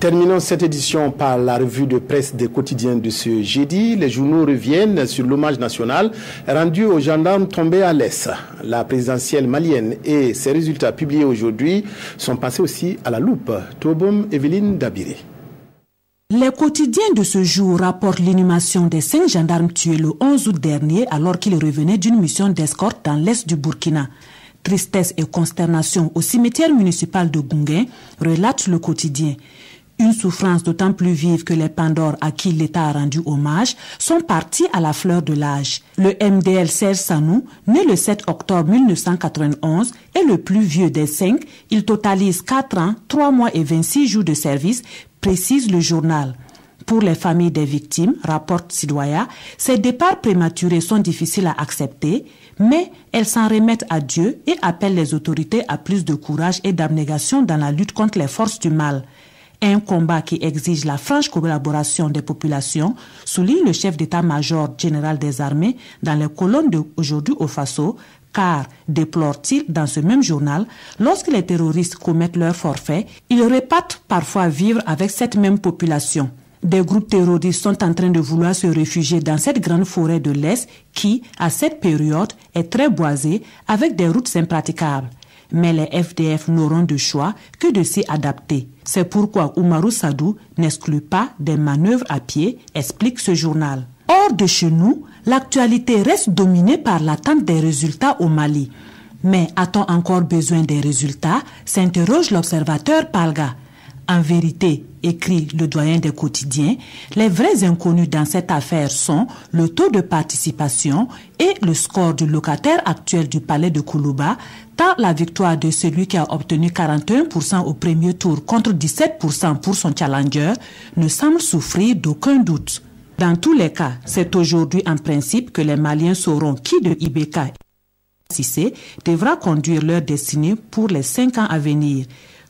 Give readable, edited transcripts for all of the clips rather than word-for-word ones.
Terminons cette édition par la revue de presse des quotidiens de ce jeudi. Les journaux reviennent sur l'hommage national rendu aux gendarmes tombés à l'Est. La présidentielle malienne et ses résultats publiés aujourd'hui sont passés aussi à la loupe. Tobom Evelyne Dabiré. Les quotidiens de ce jour rapportent l'inhumation des 5 gendarmes tués le 11 août dernier alors qu'ils revenaient d'une mission d'escorte dans l'Est du Burkina. Tristesse et consternation au cimetière municipal de Gunguin, relate le quotidien. Une souffrance d'autant plus vive que les Pandores à qui l'État a rendu hommage sont partis à la fleur de l'âge. Le MDL Serge Sanou, né le 7 octobre 1991, est le plus vieux des 5. Il totalise 4 ans, 3 mois et 26 jours de service, précise le journal. Pour les familles des victimes, rapporte Sidoya, ces départs prématurés sont difficiles à accepter, mais elles s'en remettent à Dieu et appellent les autorités à plus de courage et d'abnégation dans la lutte contre les forces du mal. Un combat qui exige la franche collaboration des populations, souligne le chef d'état-major général des armées dans les colonnes d'aujourd'hui au Faso, car, déplore-t-il dans ce même journal, lorsque les terroristes commettent leur forfait, ils repartent parfois vivre avec cette même population. Des groupes terroristes sont en train de vouloir se réfugier dans cette grande forêt de l'Est qui, à cette période, est très boisée avec des routes impraticables. Mais les FDF n'auront de choix que de s'y adapter. C'est pourquoi Oumarou Sadou n'exclut pas des manœuvres à pied, explique ce journal. Hors de chez nous, l'actualité reste dominée par l'attente des résultats au Mali. Mais a-t-on encore besoin des résultats, s'interroge l'observateur Palga. En vérité, écrit le doyen des quotidiens, les vrais inconnus dans cette affaire sont le taux de participation et le score du locataire actuel du palais de Koulouba, tant la victoire de celui qui a obtenu 41% au premier tour contre 17% pour son challenger ne semble souffrir d'aucun doute. Dans tous les cas, c'est aujourd'hui en principe que les Maliens sauront qui de Ibeka et Cissé devra conduire leur destinée pour les 5 ans à venir.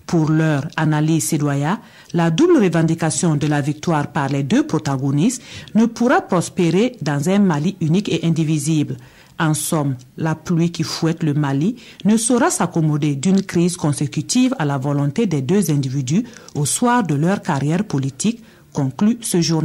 Pour leur analyse Sidoya, la double revendication de la victoire par les 2 protagonistes ne pourra prospérer dans un Mali unique et indivisible. En somme, la pluie qui fouette le Mali ne saura s'accommoder d'une crise consécutive à la volonté des 2 individus au soir de leur carrière politique, conclut ce journal.